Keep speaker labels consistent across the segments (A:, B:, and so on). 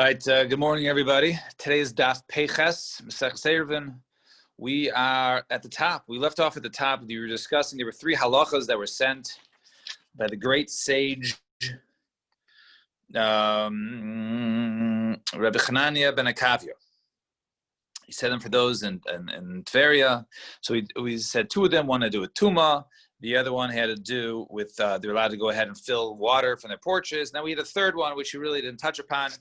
A: All right, good morning, everybody. Today's Daf Peches, Mesech Seirvin. We are at the top. We left off at the top. We were discussing there were three halachas that were sent by the great sage Rabbi Chananya ben Akavia. He said them for those in Tveria. So we said two of them. One had to do with Tuma. The other one had to do with they're allowed to go ahead and fill water from their porches. Now we had a third one, which we really didn't touch upon,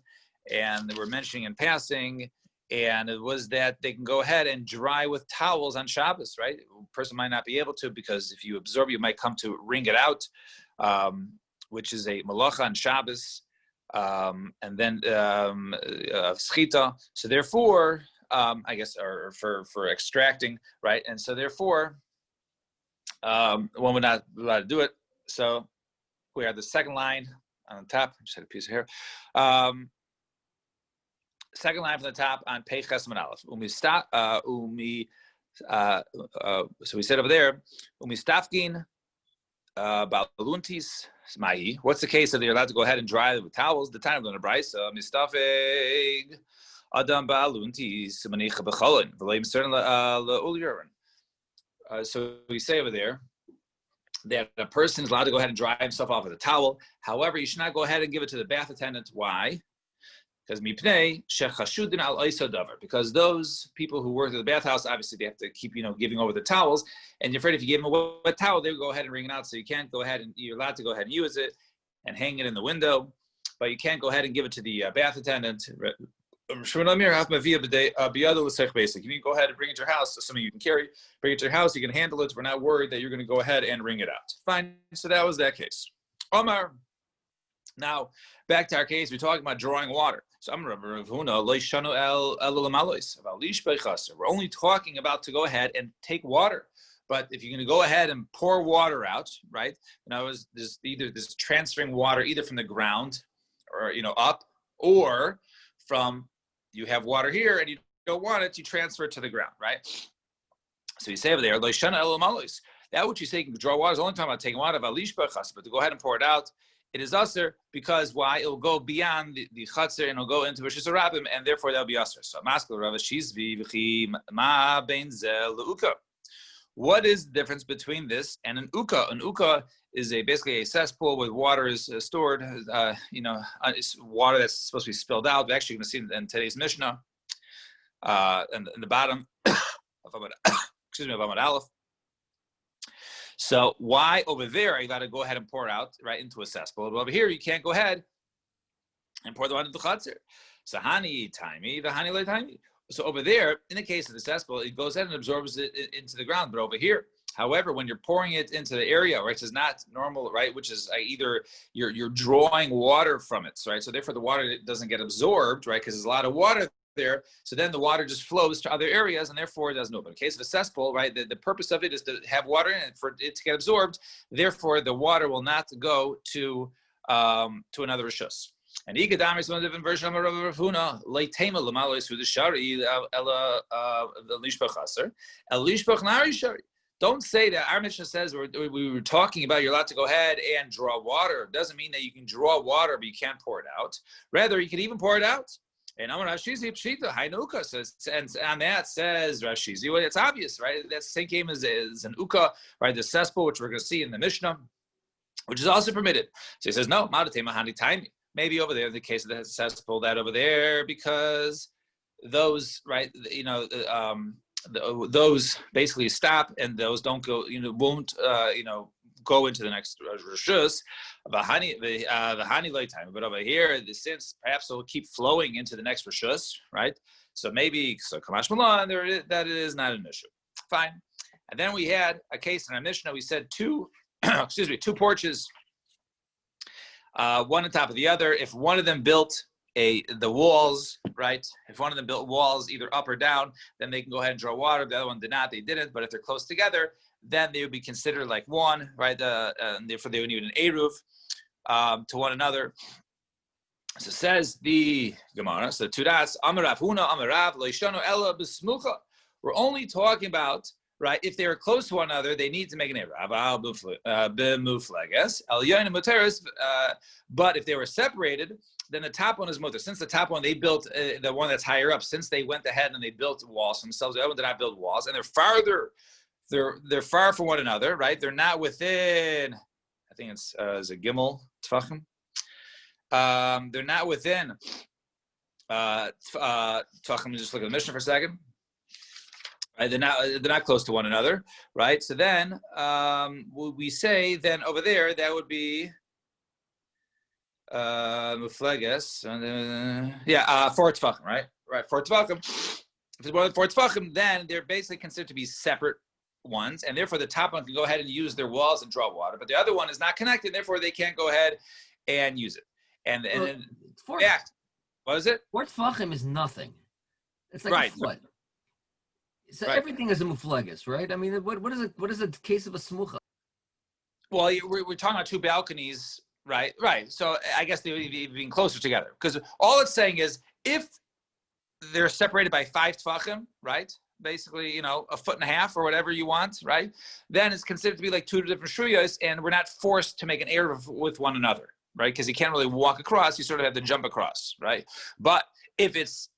A: and they were mentioning in passing, and it was that they can go ahead and dry with towels on Shabbos, right? A person might not be able to, because if you absorb, you might come to wring it out, which is a malacha on Shabbos, and then schita. So therefore, I guess, or for extracting, right? And so therefore, one would not be allowed to do it. So we have the second line on the top. I just had a piece of hair. Second line from the top on Pei Ches Aleph. So we said over there, Umistafkin Baluntis Smahi. What's the case if they're allowed to go ahead and dry with towels? The time of the Brisa, Mistafeg Adam Baluntis Manicha Becholin, Valim Cern Uliurin. So we say over there that a person is allowed to go ahead and dry himself off with a towel. However, you should not go ahead and give it to the bath attendant. Why? Because those people who work at the bathhouse, obviously they have to keep, giving over the towels, and you're afraid if you give them a wet towel, they will go ahead and wring it out. So you can't go ahead and you're allowed to go ahead and use it and hang it in the window, but you can't go ahead and give it to the bath attendant. You need to go ahead and bring it to your house. Assuming you can bring it to your house, you can handle it. We're not worried that you're going to go ahead and wring it out. Fine. So that was that case. Omar. Now, back to our case, we're talking about drawing water. So we're only talking about to go ahead and take water. But if you're going to go ahead and pour water out, right? This transferring water either from the ground or up, or from you have water here and you don't want it, you transfer it to the ground, right? So you say over there, that which you say you can draw water is only talking about taking water, but to go ahead and pour it out, it is usher, because why? It will go beyond the chatzir and it'll go into Rishus Harabim, and therefore that'll be usher. So what is the difference between this and an uka? An uka is basically a cesspool where water is stored. It's water that's supposed to be spilled out. We're actually going to see in today's Mishnah, in the bottom of Amud Aleph. So why over there you got to go ahead and pour it out right into a cesspool, but over here you can't go ahead and pour the water into the chatzir. So hani taimi, the hani le taimi. So over there, in the case of the cesspool, it goes ahead and absorbs it into the ground. But over here, however, when you're pouring it into the area, which is not normal, right, which is either you're drawing water from it, right? So therefore the water doesn't get absorbed, right, because there's a lot of water there. So then the water just flows to other areas, and therefore it doesn't open. In the case of a cesspool, right, the purpose of it is to have water in it for it to get absorbed. Therefore, the water will not go to another rishus. And Igadam is one different version of Rav Huna. Leitema lamalois with the shari ela lishbach chaser el lishbach nari shari. Don't say that our Mishnah says we were talking about you're allowed to go ahead and draw water. It doesn't mean that you can draw water, but you can't pour it out. Rather, you can even pour it out. And Amar Rashizi Pshita Hainuka says, and on that says Rashizi. Well, it's obvious, right? That's the same game as an uka, right? The cesspool, which we're going to see in the Mishnah, which is also permitted. So he says, no, Madatema Hani Taimi. Maybe over there, in the case of the cesspool, that over there, because those, right? Those basically stop, and those don't go. Won't go into the next rishus. The hani late time, but over here, the since perhaps it will keep flowing into the next rishus, right? So maybe kamash malan that it is not an issue. Fine. And then we had a case in our Mishnah. We said two porches, one on top of the other. If one of them built the walls, right? If one of them built walls either up or down, then they can go ahead and draw water. The other one did not; they didn't. But if they're close together, then they would be considered like one, right? And therefore they would need an eruv to one another. So says the Gemara. So tudas amarav huna amarav leishanu ella b'smucha. We're only talking about, right, if they were close to one another, they need to make an eruv. But if they were separated, then the top one is mutter. Since the top one they built, the one that's higher up, since they went ahead and they built walls themselves, the other one did not build walls, and they're farther. They're far from one another, right? They're not within. I think it's is a gimel tfachim. They're not within. Tfachim. Just look at the Mishnah for a second. Right? They're not close to one another, right? So then we say then over there that would be mufleges. Four tfachim, right? Right, four tfachim. If it's more than four tfachim, then they're basically considered to be separate ones, and therefore the top one can go ahead and use their walls and draw water, but the other one is not connected, therefore they can't go ahead and use it. And then what is it?
B: Four tfachim is nothing. It's like a foot. So everything is a mufleges, right? I mean, what is it? What is the case of a smucha?
A: Well, we're talking about two balconies, right? Right. So I guess they would be being closer together, because all it's saying is if they're separated by 5 tfachim, right? Basically, a foot and a half or whatever you want, right? Then it's considered to be like two different shuyas, and we're not forced to make an eruv with one another, right? Because you can't really walk across; you sort of have to jump across, right? But if it's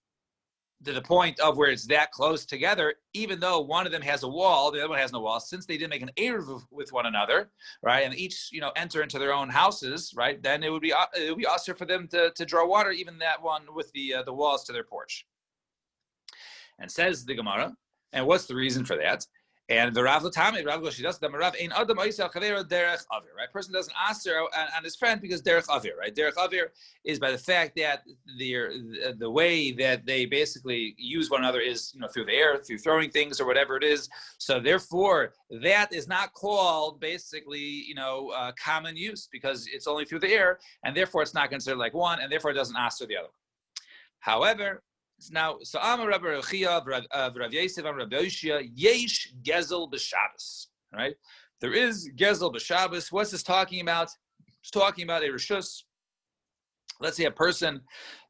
A: to the point of where it's that close together, even though one of them has a wall, the other one has no wall, since they didn't make an eruv with one another, right? And each, enter into their own houses, right? Then it would be usher for them to draw water, even that one with the walls to their porch. And says the Gemara, and what's the reason for that? And the Rav Latami, Rav Goshidas, the Rav ein Adam Oisel Chavera Derech Avir, right? Person doesn't answer on his friend because Derech Avir, right? Derech Avir is by the fact that the way that they basically use one another is, through the air, through throwing things or whatever it is. So therefore, that is not called basically, common use because it's only through the air, and therefore it's not considered like one, and therefore it doesn't answer the other one. However, now, so Amar Rabbi Rechia, Rav Yosef, Rabbi Yoshia, Yesh Gezel b'Shabbos, right? There is Gezel b'Shabbos. What's this talking about? It's talking about a reshus. Let's say a person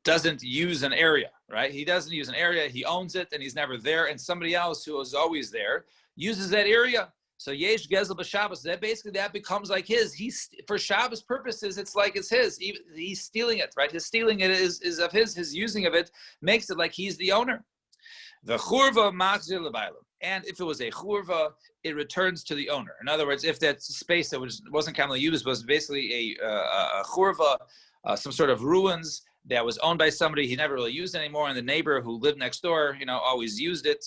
A: doesn't use an area, right? He doesn't use an area, he owns it, and he's never there, and somebody else who is always there uses that area. So Yesh Gezel b'Shabbos, that becomes like his. For Shabbos purposes, it's like it's his. He's stealing it, right? His stealing it is of his. His using of it makes it like he's the owner. The churva machzir lebaylam, and if it was a churva, it returns to the owner. In other words, if that space that wasn't commonly used was basically a churva, some sort of ruins that was owned by somebody he never really used anymore, and the neighbor who lived next door, always used it,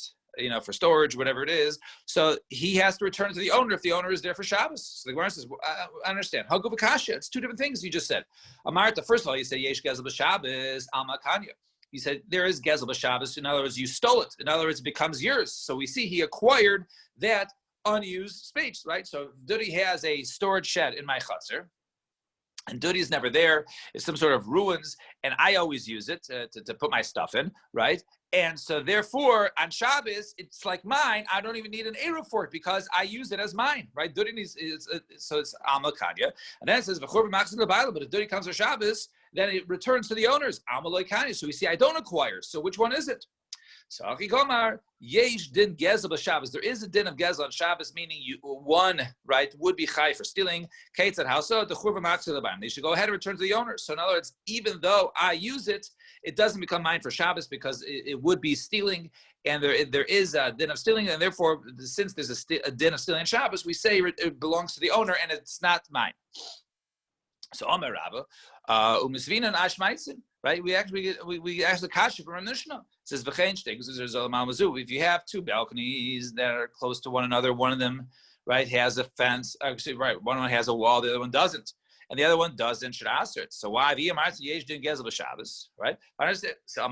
A: for storage, whatever it is. So he has to return to the owner if the owner is there for Shabbos. So the Gemara says, I understand. Hagu v'kasha. It's two different things you just said. Amarta, first of all, you said Yesh Gezel b'Shabbos, Alma Kanya. You said there is Gezel b'Shabbos. In other words, you stole it. In other words, it becomes yours. So we see he acquired that unused space, right? So Dudi has a storage shed in my chutzner, and Dudi is never there. It's some sort of ruins, and I always use it to put my stuff in, right? And so therefore, on Shabbos, it's like mine. I don't even need an eruv for it because I use it as mine, right? Dudi so it's Alma Kanya. And then it says, V'chor b'machzir lebayla, but if Dudi comes for Shabbos, then it returns to the owners, Alma loy Kanya. So we see I don't acquire. So which one is it? So Achi Gomar, Yesh din gezel b'Shabbos. There is a din of gezel on Shabbos, meaning one, right, would be chai for stealing. Kates at house, the churva machzir lebayim. They should go ahead and return to the owners. So in other words, even though I use it, it doesn't become mine for Shabbos because it would be stealing, and there is a din of stealing, and therefore, since there's a din of stealing on Shabbos, we say it belongs to the owner and it's not mine. So Omer Rabba, umisvina and ashmaitzin, right? We ask the kasha from our Mishnah. It says v'chein shteigus there's a malmazu. If you have two balconies that are close to one another, one of them, right, has a fence. Actually, right, one of them has a wall, the other one doesn't. And the other one doesn't, should answer it. So why? Right? So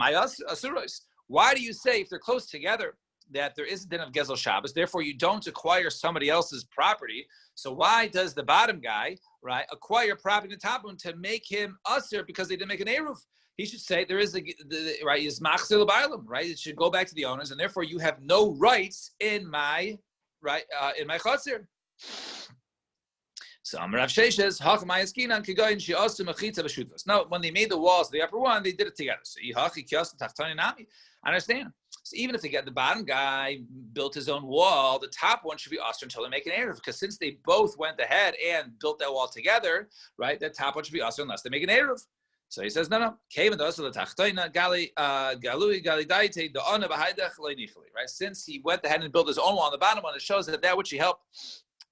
A: why do you say if they're close together that there is a din of Gezel Shabbos, therefore you don't acquire somebody else's property? So why does the bottom guy, right, acquire property in the top one to make him usher because they didn't make an eruv? He should say there is right, is machzir lebaylam, right? It should go back to the owners, and therefore you have no rights in my in my chutzner. So Rav Sheshes, now, when they made the walls, the upper one, they did it together. So I understand. So even if the bottom guy built his own wall, the top one should be usher until they make an eruv. Because since they both went ahead and built that wall together, right, that top one should be usher unless they make an eruv. So he says, no. Right? Since he went ahead and built his own wall on the bottom one, it shows that which he helped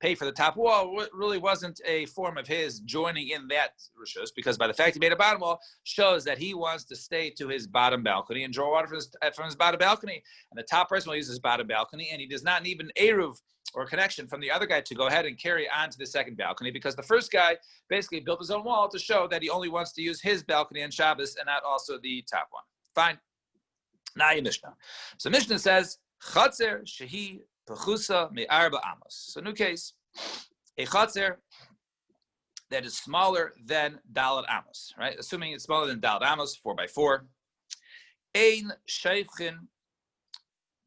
A: pay for the top wall really wasn't a form of his joining in that rishus, because by the fact he made a bottom wall shows that he wants to stay to his bottom balcony and draw water from his bottom balcony. And the top person will use his bottom balcony, and he does not need an eruv or connection from the other guy to go ahead and carry on to the second balcony, because the first guy basically built his own wall to show that he only wants to use his balcony on Shabbos and not also the top one. Fine. Now you Mishnah. So Mishnah says, Chatzer shehi pechusa me'arba amos. So new case, a chatzer that is smaller than Dalet amos, right? Assuming it's smaller than Dalet amos, 4x4. Ein sheichin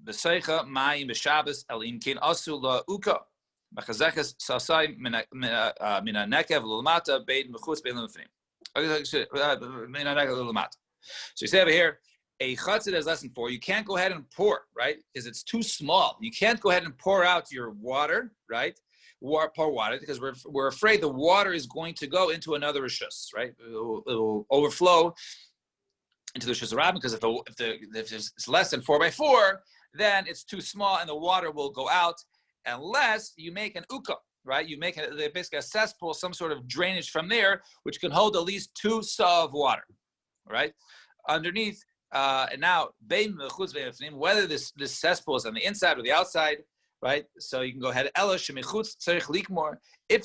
A: b'seicha mayim b'Shabbos el imkin asu la uka b'chazeches sasai mina nekev l'lamata beid mechutz beid l'mefnim. So you say over here, a chutzah that is less than 4, you can't go ahead and pour, right? Because it's too small. You can't go ahead and pour out your water, right? Pour water, because we're afraid the water is going to go into another rishus, right? It will overflow into the rishus rabbin, because if it's less than 4x4, then it's too small and the water will go out, unless you make an uka, right? You make basically a cesspool, some sort of drainage from there, which can hold at least 2 saw of water, right? Underneath. And now, whether this cesspool is on the inside or the outside, right? So you can go ahead. If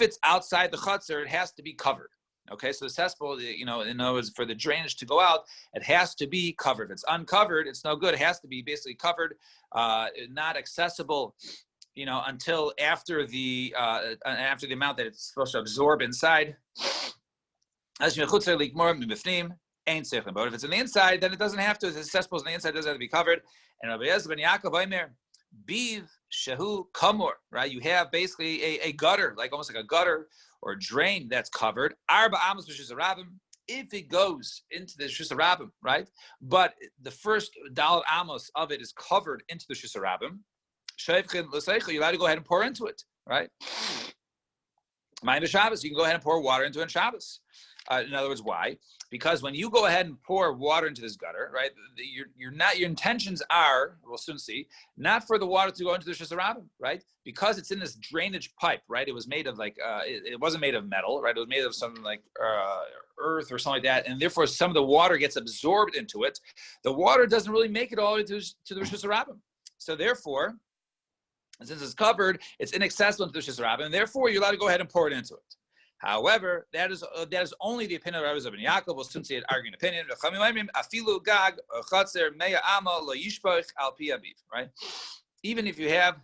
A: it's outside the chutzner, it has to be covered. Okay, so the cesspool, in other words, for the drainage to go out, it has to be covered. If it's uncovered, it's no good. It has to be basically covered, not accessible, until after the amount that it's supposed to absorb inside. But if it's on the inside, then it doesn't have to. If the cesspool is on the inside, it doesn't have to be covered. And Rabbi Yezebel ben Yaakov Omer, Biv Shehu Kamor, right? You have basically a gutter, almost like a gutter or a drain that's covered. Arba Amos b'Shus Harabim, if it goes into the Shus Harabim, right? But the first Dalet Amos of it is covered into the Shus Harabim. Sheivchin l'seicha, you're allowed to go ahead and pour into it, right? Ma'im b'Shabbos, you can go ahead and pour water into it on Shabbos. In other words, why? Because when you go ahead and pour water into this gutter, right, your intentions are, we'll soon see, not for the water to go into the Shus Harabim, right? Because it's in this drainage pipe, right? It was made of it wasn't made of metal, right? It was made of something like earth or something like that, and therefore some of the water gets absorbed into it. The water doesn't really make it all the way to the Shus Harabim. So therefore, since it's covered, it's inaccessible to the Shus Harabim, and therefore you're allowed to go ahead and pour it into it. However, that is only the opinion of Rabbi Yezebel ben Yaakov. We'll soon see an arguing opinion. Right? Even if you have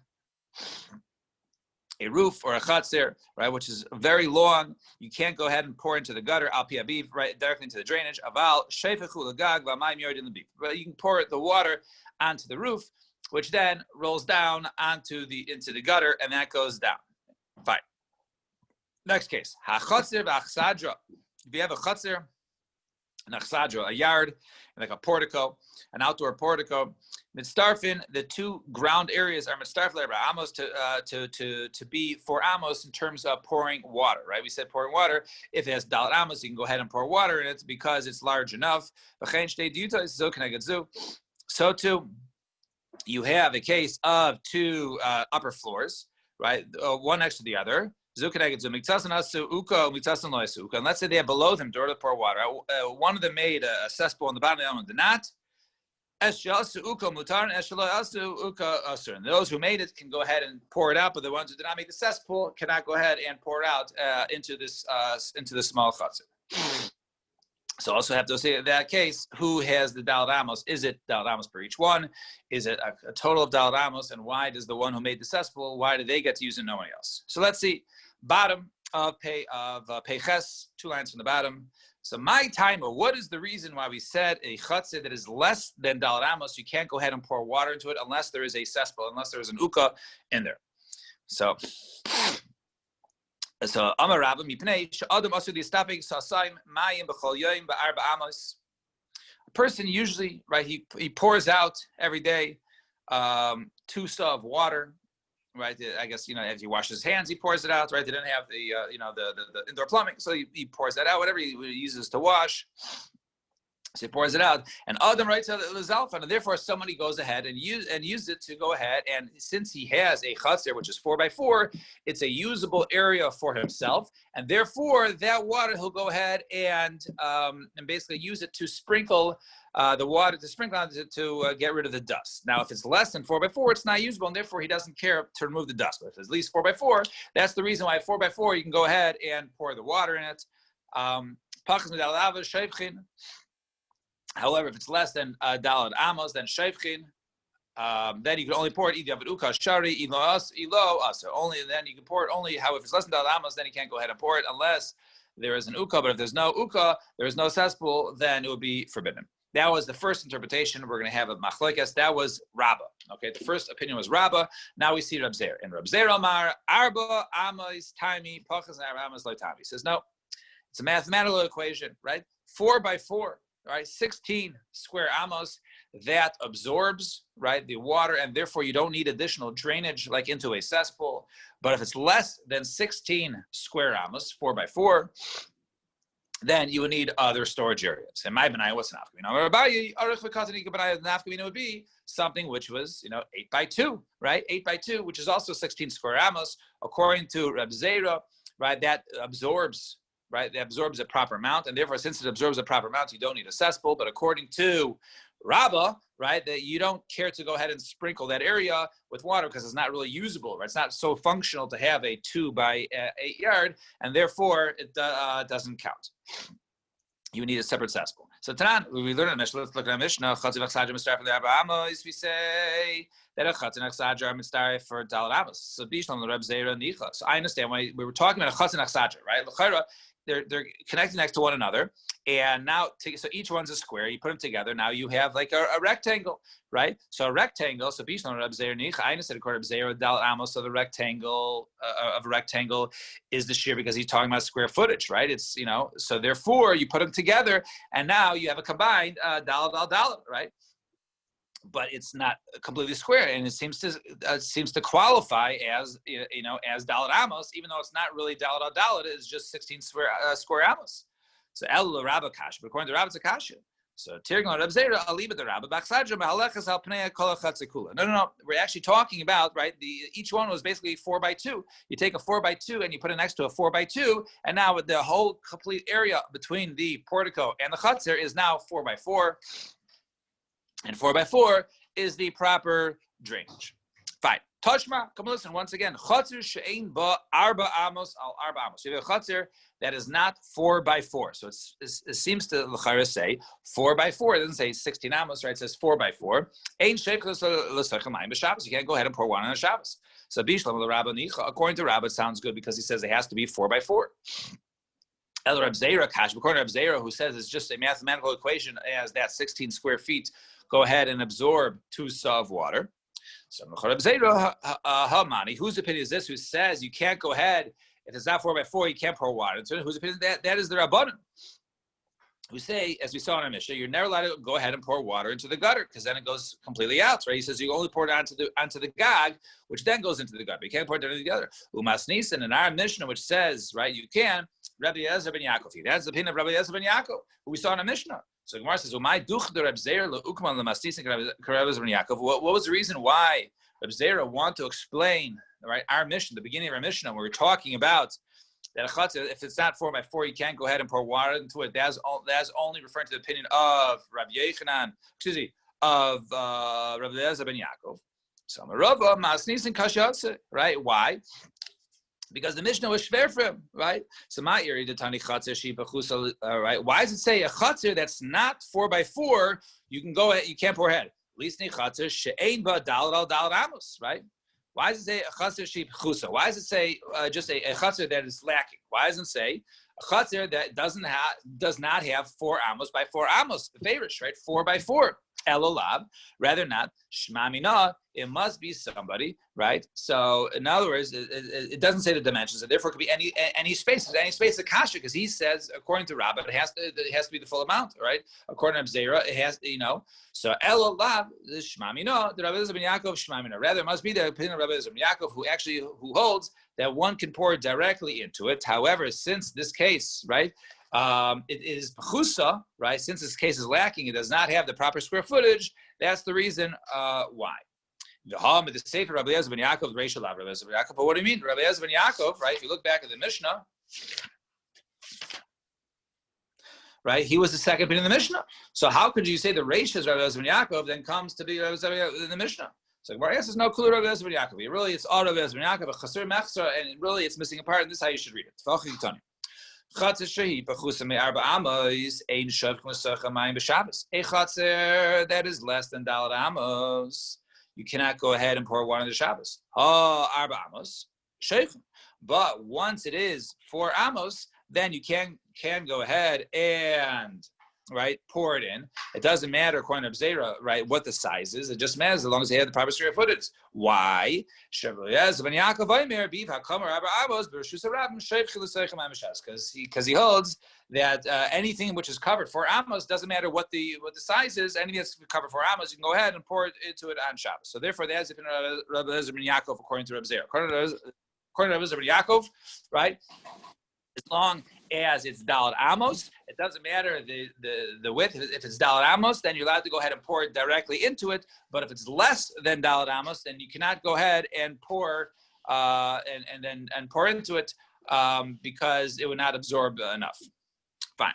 A: a roof or a chatzer, right, which is very long, you can't go ahead and pour into the gutter al pi aviv, right, directly into the drainage. Aval sheifechu l'gag v'mayim yored in l'biv. But you can pour the water onto the roof, which then rolls down into the gutter, and that goes down. Fine. Next case, ha-chatzir v'achsadra. If you have a chatzir, an achsadra, a yard, like a portico, an outdoor portico, mitzdarfin, the 2 ground areas are mitzdarfin amos to be for amos in terms of pouring water, right? We said pouring water. If it has dalet amos, you can go ahead and pour water in it because it's large enough. So too, you have a case of 2 upper floors, right? One next to the other. And let's say they have below them door to pour water. One of them made a cesspool on the bottom, the other one did not. And those who made it can go ahead and pour it out, but the ones who did not make the cesspool cannot go ahead and pour it out into the small chutzner. So also have to say in that case, who has the Dalet Amos? Is it Dalet Amos per each one? Is it a total of Dalet Amos? And why does the one who made the cesspool, why do they get to use it and no one else? So let's see. Bottom of Peiches, 2 lines from the bottom. So my timer, what is the reason why we said a chutzner that is less than Dalet Amos, you can't go ahead and pour water into it unless there is a cesspool, unless there is an uka in there. So Amar Rabba mipnei she'adam asu li'stapik sasayim mayim b'chol yom ba'arba amos. A person usually, right, he pours out every day 2 saw of water. Right, I guess as he washes his hands, he pours it out. Right, they didn't have the indoor plumbing, so he pours that out. Whatever he uses to wash, So he pours it out, and Adam writes out Lizalfan, and therefore somebody goes ahead and use it to go ahead. And since he has a chutzner, which is 4x4, it's a usable area for himself, and therefore that water he'll go ahead and basically use it to sprinkle the water on to get rid of the dust. Now, if it's less than 4x4, it's not usable, and therefore he doesn't care to remove the dust. But if it's at least 4x4, that's the reason why at 4x4 you can go ahead and pour the water in it. However, if it's less than dalad amos, then shayfchin, then you can only pour it either uka shari ilo asa. Only then you can pour it only. However, if it's less than dalad amos, then you can't go ahead and pour it unless there is an uka. But if there's no uka, there is no cesspool, then it would be forbidden. That was the first interpretation. We're going to have a machlekes. That was Rabbah. Okay, the first opinion was Rabbah. Now we see Reb Zera. And Reb Zera Amar arba amos taimi pachas and amos loitami. He says no. It's a mathematical equation, right? 4x4. Right, 16 square amos that absorbs, right, the water, and therefore you don't need additional drainage like into a cesspool. But if it's less than 16 square amos, 4x4, then you would need other storage areas. And my benai, what's nafkamina? Nafkamina would be something which was, 8x2, right? 8x2, which is also 16 square amos, according to Reb Zera, right? That absorbs. Right, it absorbs a proper amount, and therefore, since it absorbs a proper amount, you don't need a cesspool. But according to Rabbah, right, that you don't care to go ahead and sprinkle that area with water because it's not really usable. Right, it's not so functional to have a 2x8 yard, and therefore it doesn't count. You need a separate cesspool. So Tanan, we learn in Mishnah. Let's look at Mishnah. We say that a chatzin achsadra are mitzdaref for dalad amos. So bishlam the Reb Zera nicha. So I understand why we were talking about a chatzin achsadra, right? L'chayra, they're connected next to one another, and now so each one's a square. You put them together. Now you have like a rectangle, right? So a rectangle. So bishlam Reb Zera nicha. I understand according to Reb Zera dalad amos. So the rectangle of a rectangle is the shear because he's talking about square footage, right? It's so therefore you put them together, and now you have a combined dalad, right? But it's not completely square, and it seems to qualify as as dalad amos, even though it's not really dalad. It's just 16 square amos. So el Rabba kash, but according to Rabba it's a kasha. So tirgon Reb Zera aliba the Rabba baksadra mahalechas al pnei kol chatzikula. No. We're actually talking about each one was basically 4x2. You take a 4x2 and you put it next to a 4x2, and now the whole complete area between the portico and the chatzir is now 4x4. And 4x4 is the proper drainage. Fine. Tashma, come listen once again. Chatzir she'ein ba arba amos al arba amos. You have a chatzir that is not 4x4. So it seems to l'chayra say 4x4. It doesn't say 16 amos, right? It says 4x4. Ein sheikh l'sachem b'Shabbos. You can't go ahead and pour one on a Shabbos. So bishlam l'Rabba nicha. According to Rabba, it sounds good because he says it has to be 4x4. El Reb Zera kash. According to Reb Zera, who says it's just a mathematical equation as that 16 square feet go ahead and absorb 2 saw of water. So Reb Zera Hamani, whose opinion is this? Who says you can't go ahead if it's not 4x4, you can't pour water. So whose opinion is that is the Rabbanan, who say, as we saw in our Mishnah, you're never allowed to go ahead and pour water into the gutter because then it goes completely out, right? He says you only pour it onto the gag, which then goes into the gutter. You can't pour it into the gutter. Umas Nisan in our Mishnah, which says, right, you can. Rabbi Eliezer ben Yaakov. That's the opinion of Rabbi Eliezer ben Yaakov, who we saw in our Mishnah. So Gemara says, "Umay duch the Reb Zera leukman lemastis and Rabbi Eliezer ben Yaakov." What was the reason why Reb Zera want to explain, right, our Mishnah, the beginning of our Mishnah, where we're talking about that a chatzir, if it's not 4x4, you can't go ahead and pour water into it. That's only referring to the opinion of Rabbi Yechanan, of Rabbi Eliezer ben Yaakov. So Rava masnis and kashyatze, right? Why? Because the Mishnah was shver for him, right? So ma'iri the tani chatzir shipa chusa, right? Why does it say a chatzir that's not 4x4? You can go ahead, you can't pour ahead. Lisni chatzir she'ein ba dalad al dalad amos, right? Why does it say a chatzir sheep chusa? Why does it say just a chatzir that is lacking? Why doesn't it say a chatzir that does not have 4 amos by 4 amos? The favorites, right? 4x4. Elolav, rather not shma mina. It must be somebody, right? So in other words, it doesn't say the dimensions, and therefore it could be any space. Any space of kasha, because he says, according to Rabbah, it has to be the full amount, right? According to Zera, it has, So elolav shma mina. The Rabbi Eliezer ben Yaakov shma mina. Rather, it must be the opinion of Rabbi Eliezer ben Yaakov, who holds that one can pour directly into it. However, since this case, right, it is Bechusa, right? Since this case is lacking, it does not have the proper square footage. That's the reason why. The Ham of the Sefer Rabbi Eliezer ben Yaakov, Reisha Lav Rabbi Eliezer ben Yaakov. But what do you mean? Rabbi Eliezer ben Yaakov, right? If you look back at the Mishnah, right? He was the second opinion in the Mishnah. So how could you say the Reisha is Rabbi Eliezer ben Yaakov, then comes to be Rabbi Eliezer ben Yaakov in the Mishnah? So Gemara says no clue Rabbi Eliezer ben Yaakov. Really, it's all Rabbi Eliezer ben Yaakov, a Chasur Mechsra, and really it's missing a part. And this is how you should read it. Chatzer shehi bechusa me'arba amos ein shavch mesacha mayim b'Shabbos. A chatzer that is less than daled amos, you cannot go ahead and pour water on the Shabbos. Arba amos sheich. But once it is 4 amos, then you can go ahead and pour it in. It doesn't matter according to Zera, right, what the size is. It just matters as long as they have the proper square footage. Why? Because he holds that anything which is covered 4 amos, doesn't matter what the size is. Anything that's covered 4 amos, you can go ahead and pour it into it on Shabbos. So therefore, that's if Rabbi Eliezer ben Yaakov according to Rabbi Zera. According to Rabbi Eliezer ben Yaakov, right, as long as it's daled amos, it doesn't matter the width. If it's daled amos, then you're allowed to go ahead and pour it directly into it. But if it's less than daled amos, then you cannot go ahead and pour and pour into it because it would not absorb enough. Fine.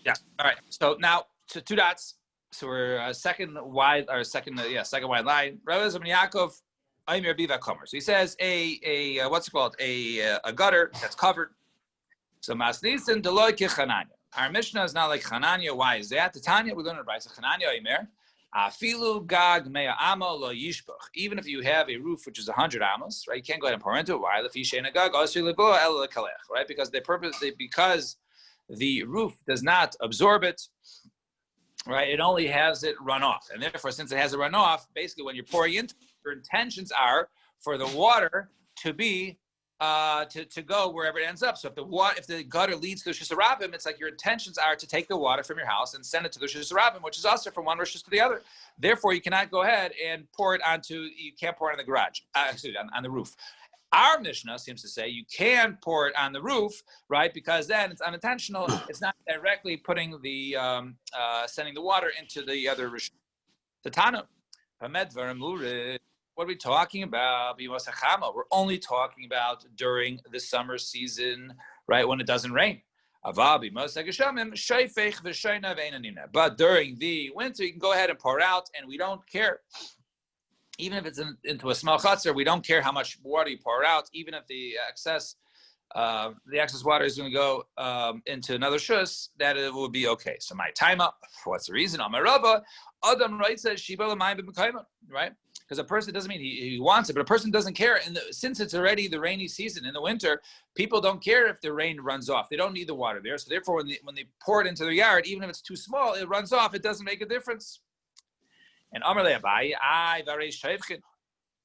A: Yeah. All right. So now to 2 dots. So we're second wide line. Rabbi Eliezer ben Yaakov. So he says a what's it called? A gutter that's covered. So masnisin deloy kechananya. Our Mishnah is not like Chananya. Why is that? The Tanya we learn in Brisa Chananya Omer afilu gag mea amo lo yishbach. Even if you have a roof which is 100 amos, right? You can't go ahead and pour into it. Why? Right? Because because the roof does not absorb it. Right, it only has it run off, and therefore, since it has it run off, basically, when you're pouring into it, your intentions are for the water to be to go wherever it ends up. So if the gutter leads to the Rishus Harabim, it's like your intentions are to take the water from your house and send it to the Rishus Harabim, which is also from one Rishus to the other. Therefore, you cannot go ahead and pour it you can't pour it on the garage, on the roof. Our Mishnah seems to say you can pour it on the roof, right? Because then it's unintentional. It's not directly putting sending the water into the other rishus. Tatana, what are we talking about? We're only talking about during the summer season, right? When it doesn't rain. But during the winter, you can go ahead and pour out, and we don't care. Even if it's into a small chutzner, we don't care how much water you pour out. Even if the excess water is going to go into another shus, that it will be okay. So my time up. What's the reason? Amar Rabba, Adam writes that Shiba l'mayim b'mekayma, right? Because a person doesn't mean he wants it, but a person doesn't care. And since it's already the rainy season in the winter, people don't care if the rain runs off. They don't need the water there. So therefore, when they pour it into their yard, even if it's too small, it runs off. It doesn't make a difference. And Amar le'abai,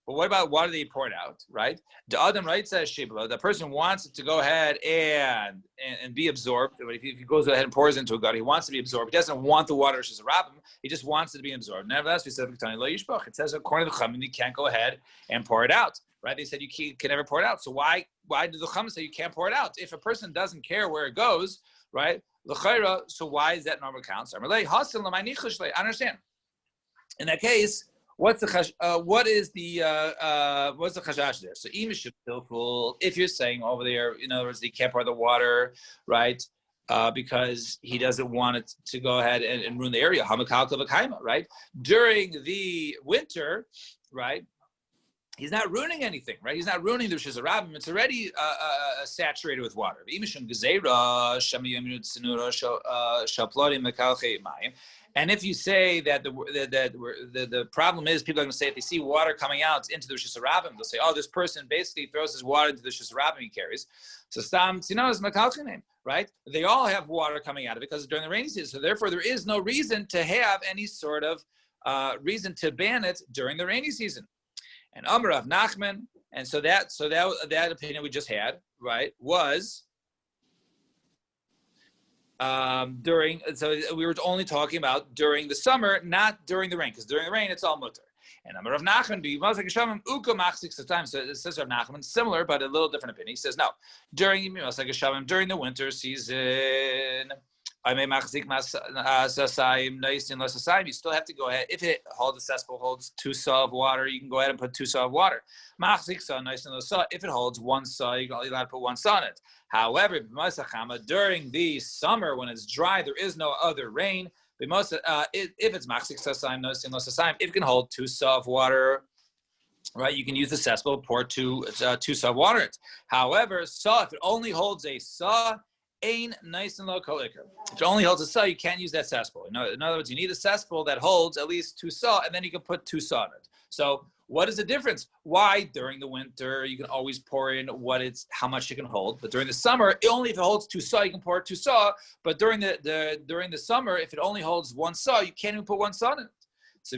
A: but what about water that you poured out, right? The Adam writes says Shibla, the person wants it to go ahead and be absorbed. If he goes ahead and pours into a gutter, he wants to be absorbed. He doesn't want the water to rabim. He just wants it to be absorbed. Nevertheless, we said it says according to the Chachamim, you can't go ahead and pour it out, right? They said you can never pour it out. So why do the Chachamim say you can't pour it out? If a person doesn't care where it goes, right? So why is that normal count? I understand. In that case, what's the chashash there? So if you're saying over there, in other words, he can't pour the water, right? Because he doesn't want it to go ahead and ruin the area. Right? During the winter, right? He's not ruining anything, right? He's not ruining the Rishus Harabim. It's already saturated with water. And if you say that the problem is, people are going to say if they see water coming out into the Rishus Harabim, they'll say, oh, this person basically throws his water into the Rishus Harabim he carries. So Stam Tzino is Mekalchinim, right? They all have water coming out of it because it's during the rainy season. So therefore, there is no reason to have any sort of reason to ban it during the rainy season. And Amar of Nachman, and so that opinion we just had, right, was so we were only talking about during the summer, not during the rain, because during the rain it's all mutter. And Amar Rav Nachman, be Mazik Shamim Uka Machzik Satam. So it says Rav Nachman, similar but a little different opinion. He says no. During the winter season, I may machzik masasayim nice and less asayim. You still have to go ahead. If it holds a cesspool holds 2 saw of water, you can go ahead and put 2 saw of water. Machzik saw nice and less saw. If it holds 1 saw, you can only allowed to put 1 saw in it. However, during the summer when it's dry, there is no other rain. If it's machzik sasayim nice and less asayim, it can hold 2 saw of water. Right, you can use the cesspool, pour 2 saw of water in it. However, saw if it only holds a saw. Ain nice and low kolikar. If it only holds a saw, you can't use that cesspool. In other words, you need a cesspool that holds at least 2 saw, and then you can put 2 saw in it. So, what is the difference? Why during the winter you can always pour in how much you can hold, but during the summer, only if it holds 2 saw, you can pour 2 saw. But during the summer, if it only holds 1 saw, you can't even put 1 saw in it. So,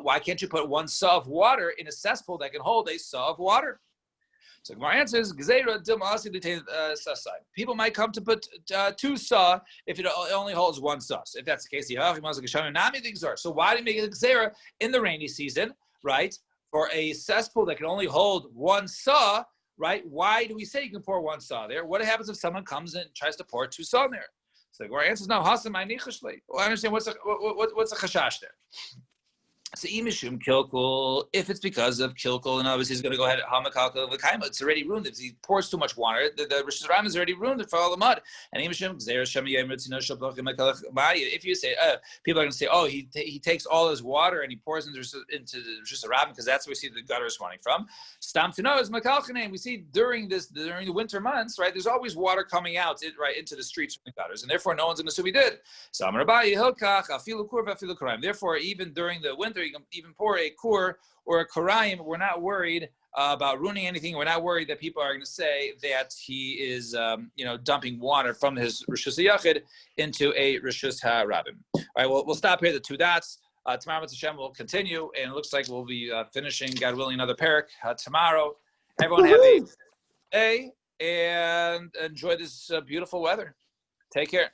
A: why can't you put 1 saw of water in a cesspool that can hold a saw of water? So Gemara answers, people might come to put 2 saw if it only holds 1 saw. So if that's the case, so why do you make it gzeira in the rainy season, right? For a cesspool that can only hold 1 saw, right? Why do we say you can pour 1 saw there? What happens if someone comes and tries to pour 2 saw in there? So the Gemara answers, no, I understand what's the chashash there. So imishum kilkul, if it's because of kilkul, and obviously he's going to go ahead and hamakalkul v'kaima, it's already ruined. If he pours too much water, the Rosh Hashanah is already ruined for all the mud. And imishum if you say people are going to say, oh, he takes all his water and he pours into the Rosh Hashanah because that's where we see the gutter is running from. Stam to know is makalchanim. We see during the winter months, right? There's always water coming out right into the streets from the gutters, and therefore no one's going to assume he did. Therefore, even during the winter. You can even pour a kur or a korayim. We're not worried about ruining anything. We're not worried that people are going to say that he is, dumping water from his Rishus HaYachid into a Rishus HaRabim. All right, we'll stop here. The 2 dots. Tomorrow, Mitzvah Hashem will continue, and it looks like we'll be finishing, God willing, another parak tomorrow. Everyone have a day and enjoy this beautiful weather. Take care.